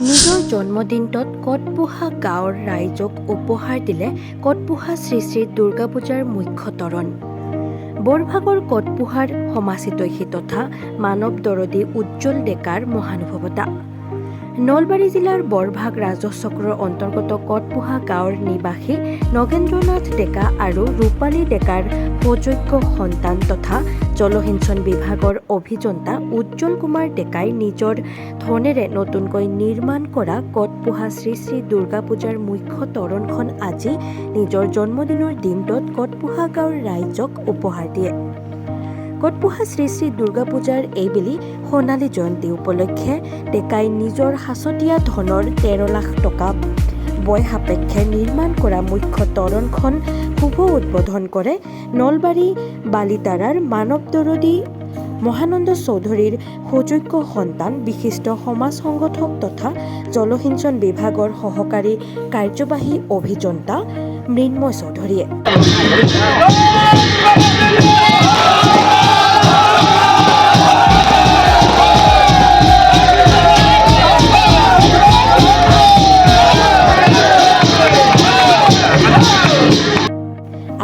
নিজৰ জন্মদিনটোত কটপুহা গাঁৱৰ ৰাইজক উপহাৰ দিলে কটপুহা শ্ৰী শ্ৰী দুৰ্গা পূজাৰ মুখ্য তৰণ। বৰভাগৰ কটপুহাৰ সমাজহিতৈষী তথা মানৱ দৰদী উজ্জ্বল ডেকাৰ মহানুভৱতা। নলবাৰী জিলাৰ বৰভাগ ৰাজহ চক্ৰৰ অন্তৰ্গত কটপুহা গাঁৱৰ নিবাসী নগেন্দ্ৰনাথ ডেকা আৰু ৰূপালী ডেকাৰ সুযোগ্য সন্তান তথা জলসিঞ্চন বিভাগৰ অভিযন্তা উজ্জ্বল কুমাৰ ডেকাই নিজৰ ধনেৰে নতুনকৈ নিৰ্মাণ কৰা কটপুহা শ্ৰী শ্ৰী দুৰ্গা পূজাৰ মুখ্য তৰণখন আজি নিজৰ জন্মদিনৰ দিনটোত কটপুহা গাঁৱৰ ৰাইজক উপহাৰ দিয়ে। কটপুহা শ্ৰী শ্ৰী দুৰ্গা পূজাৰ এইবেলি সোণালী জয়ন্তী উপলক্ষে ডেকাই নিজৰ সাঁচতীয়া ধনৰ 13 লাখ টকা ব্যয় সাপেক্ষে নিৰ্মাণ কৰা মুখ্য তৰণখন শুভ উদ্বোধন কৰে নলবাৰী বালিতাৰাৰ মানৱ দৰদী মহানন্দ চৌধুৰীৰ সুযোগ্য সন্তান বিশিষ্ট সমাজ সংগঠক তথা জলসিঞ্চন বিভাগৰ সহকাৰী কাৰ্যবাহী অভিযন্তা মৃন্ময় চৌধুৰীয়ে।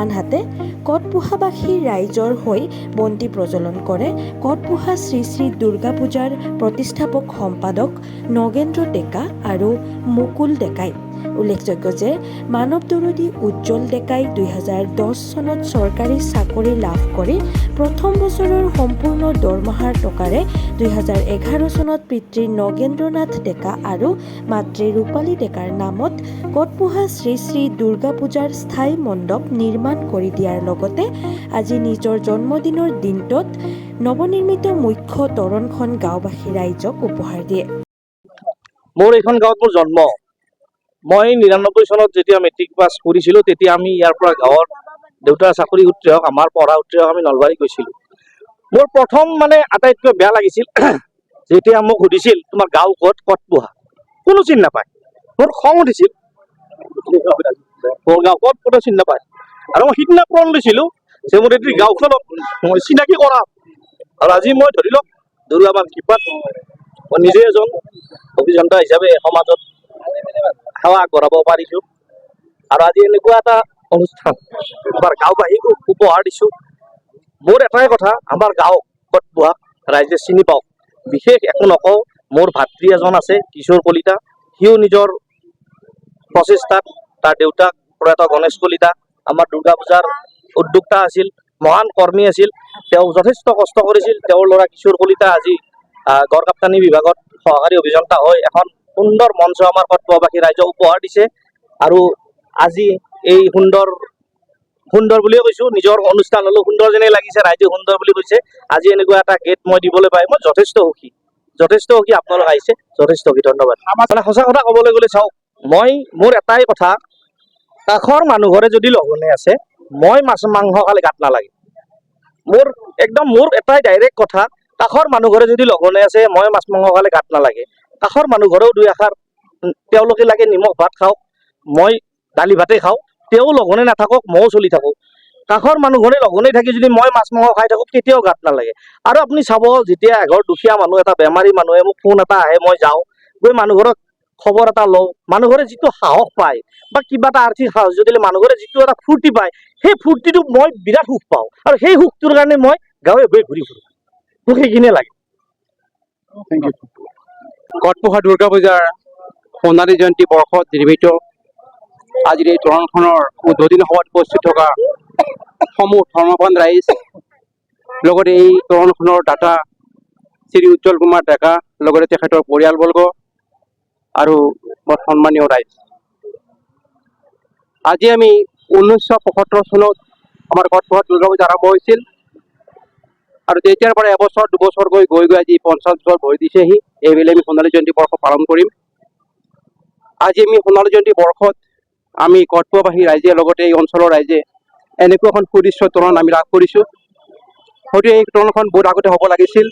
আনহাতে কটপুহাবাসী ৰাইজৰ হৈ বন্তি প্ৰজ্বলন কৰে কটপুহা শ্ৰী শ্ৰী দুৰ্গা পূজাৰ প্ৰতিষ্ঠাপক সম্পাদক নগেন্দ্ৰ ডেকা আৰু মুকুল ডেকাই। উল্লেখযোগ্য যে মানৱ দৰদী উজ্জ্বল ডেকাই 2010 চনত চৰকাৰী চাকৰি লাভ কৰি প্ৰথম বছৰৰ সম্পূৰ্ণ দৰমহাৰ টকাৰে 2011 চনত পিতৃ নগেন্দ্ৰনাথ ডেকা আৰু মাতৃ ৰূপালী ডেকাৰ নামত কটপুহা শ্ৰী শ্ৰী দুৰ্গা পূজাৰ স্থায়ী মণ্ডপ নিৰ্মাণ কৰি দিয়াৰ লগতে আজি নিজৰ জন্মদিনৰ দিনটোত নৱনিৰ্মিত মুখ্য তৰণখন গাঁওবাসী ৰাইজক উপহাৰ দিয়ে। মোৰ এইখন গাঁৱত মোৰ জন্ম। মই 99 চনত যেতিয়া মেট্ৰিক পাছ কৰিছিলোঁ তেতিয়া আমি ইয়াৰ পৰা গাঁৱৰ দেউতাৰ চাকৰি সূত্ৰে হওক আমাৰ পঢ়া সূত্ৰে হওক আমি নলবাৰী গৈছিলোঁ। মোৰ প্ৰথম আটাইতকৈ বেয়া লাগিছিল যেতিয়া মোক সুধিছিল তোমাৰ গাঁও ক'ত, কটপুহা, কোনো চিনি নাপায়। মোৰ খং উঠিছিল, মোৰ গাঁও ক'ত কোনো চিনি নাপায়। আৰু মই সিদিনা প্ৰণ লৈছিলোঁ যে মোৰ এই গাঁওখনক মই চিনাকি কৰাম। আৰু আজি মই ধৰি লওক দুৰ্গা মাৰ কৃপাত মই নিজে এজন অভিযন্তা হিচাপে সমাজত সেৱা আগবঢ়াব পাৰিছোঁ। আৰু আজি এনেকুৱা এটা অনুষ্ঠান আমাৰ গাঁওবাসীক উপহাৰ দিছোঁ। মোৰ এটাই কথা, আমাৰ গাঁও কটপুহা ৰাইজে চিনি পাওক, বিশেষ একো নকওঁ। মোৰ ভাতৃ এজন আছে কিশোৰ কলিতা, সিও নিজৰ প্ৰচেষ্টাত তাৰ দেউতাক প্ৰয়াত গণেশ কলিতা আমাৰ দুৰ্গা পূজাৰ উদ্যোক্তা আছিল, মহান কৰ্মী আছিল। তেওঁ যথেষ্ট কষ্ট কৰিছিল। তেওঁৰ ল'ৰা কিশোৰ কলিতা আজি গড় কাপ্তানি বিভাগত সহকাৰী অভিযন্তা হৈ এখন সুন্দৰ মঞ্চ আমাৰ কটপুহাবাসী ৰাইজক উপহাৰ দিছে। আৰু আজি এই সুন্দৰ বুলিয়ে কৈছোঁ, নিজৰ অনুষ্ঠান হ'লেও সুন্দৰ যেনেই লাগিছে, ৰাইজে সুন্দৰ বুলি কৈছে। আজি এনেকুৱা এটা গেট মই দিবলৈ পাই মই যথেষ্ট সুখী। আপোনালোক আহিছে, যথেষ্ট সুখী, ধন্যবাদ। সঁচা কথা ক'বলৈ গ'লে চাওক, মোৰ এটাই কথা, কাষৰ মানুহ ঘৰে যদি লঘোণে আছে মই মাছ মাংস খালে গাত নালাগে। মোৰ এটাই ডাইৰেক্ট কথা, কাষৰ মানুহ ঘৰে যদি লঘোণে আছে মই মাছ মাংস খালে গাত নালাগে। কাষৰ মানুহ ঘৰেও দুই এষাৰ তেওঁলোকে লাগে নিমখ ভাত খাওক, মই দালি ভাতেই খাওঁ, তেওঁ লঘোণে নাথাকক, ময়ো চলি থাকোঁ। কাষৰ মানুহ ঘৰে লঘোণে থাকি যদি মই মাছ মাংস খাই থাকোঁ কেতিয়াও গাত নালাগে। আৰু আপুনি চাব, যেতিয়া এঘৰ দুখীয়া মানুহ এটা বেমাৰী মানুহে মোক ফোন এটা আহে, মই যাওঁ, গৈ মানুহ ঘৰত খবৰ এটা লওঁ, মানুহ ঘৰে যিটো সাহস পায় বা কিবা এটা আৰ্থিক সাহায্য দিলে মানুহ ঘৰে যিটো এটা ফূৰ্তি পায়, সেই ফূৰ্তিটো মই বিৰাট সুখ পাওঁ। আৰু সেই সুখটোৰ কাৰণে মই গাঁৱে গৈ ঘূৰি ফুৰোঁ। মোক সেইখিনিয়ে লাগে। কটপুহা দুৰ্গা পূজাৰ সোণালী জয়ন্তী বৰ্ষত নিৰ্মিত আজিৰ এই তৰণখনৰ উদ্বোধনী সভাত উপস্থিত থকা সমূহ ধৰ্মপ্ৰাণ ৰাইজ, লগতে এই তৰণখনৰ দাতা শ্ৰী উজ্জ্বল কুমাৰ ডেকা, লগতে তেখেতৰ পৰিয়ালবৰ্গ আৰু সন্মানীয় ৰাইজ, আজি আমি 1975 চনত আমাৰ কটপুহাত দুৰ্গা পূজা আৰম্ভ হৈছিল। আৰু তেতিয়াৰ পৰা এবছৰ দুবছৰকৈ গৈ আজি 50 বছৰ ভৰি দিছেহি। এইবেলি আমি সোণালী জয়ন্তী বৰ্ষ পালন কৰিম। আজি আমি সোণালী জয়ন্তী বৰ্ষত আমি কটপুহাবাসী ৰাইজে লগতে এই অঞ্চলৰ ৰাইজে এনেকুৱা এখন সুদৃশ্য তৰণ আমি লাভ কৰিছোঁ। হয়তো এই তৰণখন বহুত আগতে হ'ব লাগিছিল,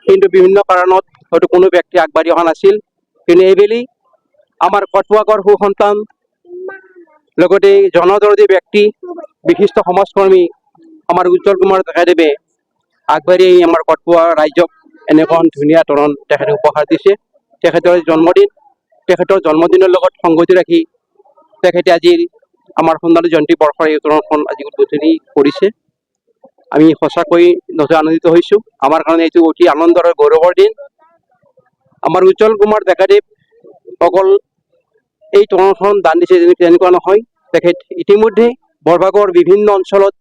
কিন্তু বিভিন্ন কাৰণত হয়তো কোনো ব্যক্তি আগবাঢ়ি অহা নাছিল। কিন্তু এইবেলি আমাৰ কটপুহাগৰ সুসন্তান, লগতে জনদৰদী ব্যক্তি, বিশিষ্ট সমাজকৰ্মী আমাৰ উজ্জ্বল কুমাৰ ডেকাদেৱে আগবাঢ়ি আমাৰ কটপুহা ৰাইজক এনেকুৱা ধুনীয়া তৰণ তেখেতে উপহাৰ দিছে। তেখেতৰ জন্মদিন, তেখেতৰ জন্মদিনৰ লগত সংগতি ৰাখি তেখেতে আজি আমাৰ সোণালী জয়ন্তী বৰ্ষৰ এই উত্তৰণখন আজি উদ্বোধনী কৰিছে। আমি সঁচাকৈ নথৈ আনন্দিত হৈছোঁ। আমাৰ কাৰণে এইটো অতি আনন্দৰ আৰু গৌৰৱৰ দিন। আমাৰ উজ্জ্বল কুমাৰ ডেকাদেৱ অকল এই তৰণখন দান দিছে তেনেকুৱা নহয়, তেখেত ইতিমধ্যে বৰভাগৰ বিভিন্ন অঞ্চলত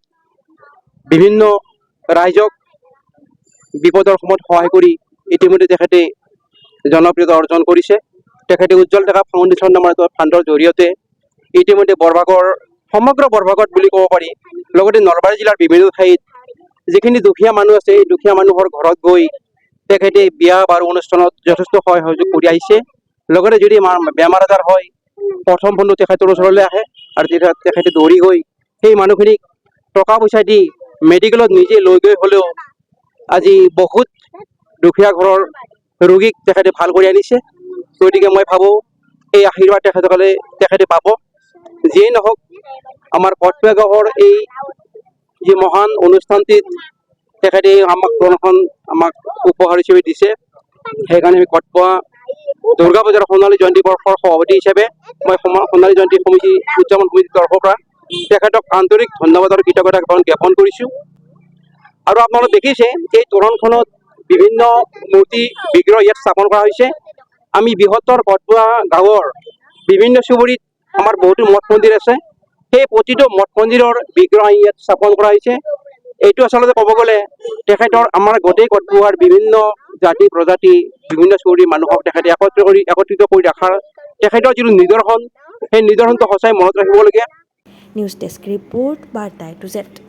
বিভিন্ন ৰাইজক বিপদৰ সময়ত সহায় কৰি ইতিমধ্যে তেখেতে জনপ্ৰিয়তা অৰ্জন কৰিছে। তেখেতে উজ্জ্বল ডেকা ফাউণ্ডেশ্যন নামৰ এটা ফাণ্ডৰ জৰিয়তে ইতিমধ্যে বৰভাগৰ সমগ্ৰ বৰভাগত বুলি ক'ব পাৰি, লগতে নলবাৰী জিলাৰ বিভিন্ন ঠাইত যিখিনি দুখীয়া মানুহ আছে এই দুখীয়া মানুহৰ ঘৰত গৈ তেখেতে বিয়া বাৰু অনুষ্ঠানত যথেষ্ট সহায় সহযোগ কৰি আহিছে। লগতে যদি বেমাৰ আজাৰ হয় প্ৰথম ফোনটো তেখেতৰ ওচৰলৈ আহে আৰু তেখেতে দৌৰি গৈ সেই মানুহখিনিক টকা পইচা দি মেডিকেলত নিজে লৈ গৈ হ'লেও আজি বহুত দুখীয়া ঘৰৰ ৰোগীক তেখেতে ভাল কৰি আনিছে। গতিকে মই ভাবোঁ এই আশীৰ্বাদ তেখেতে পাব। যিয়েই নহওক, আমাৰ কটপুৱা গাঁৱৰ এই যি মহান অনুষ্ঠানটিত তেখেতে আমাক তৰণখন আমাক উপহাৰ হিচাপে দিছে। সেইকাৰণে আমি কটপুৱা দুৰ্গা পূজাৰ সোণালী জয়ন্তী বৰ্ষৰ সভাপতি হিচাপে মই সোণালী জয়ন্তী সমিতি উদযাপন সমিতিৰ তৰফৰ পৰা তেখেতক আন্তৰিক ধন্যবাদ আৰু কৃতজ্ঞতা জ্ঞাপন কৰিছোঁ। আৰু আপোনালোকে দেখিছে এই তোৰণখনত বিভিন্ন মূৰ্তি বিগ্ৰহ ইয়াত স্থাপন কৰা হৈছে। আমি বৃহত্তৰ কটপুৱা গাঁৱৰ বিভিন্ন চুবুৰীত আমাৰ বহুতো মঠ মন্দিৰ আছে, সেই প্ৰতিটো মঠ মন্দিৰৰ বিগ্ৰহ ইয়াত স্থাপন কৰা হৈছে। এইটো আচলতে ক'ব গ'লে তেখেতৰ আমাৰ গোটেই কটপুৱাৰ বিভিন্ন জাতি প্ৰজাতি বিভিন্ন চুবুৰীৰ মানুহক তেখেতে একত্ৰিত কৰি ৰখাৰ তেখেতৰ যিটো নিদৰ্শন, সেই নিদৰ্শনটো সঁচাই মনত ৰাখিবলগীয়া। নিউজ ডেস্ক ৰিপৰ্ট, বাৰ্তা A to Z।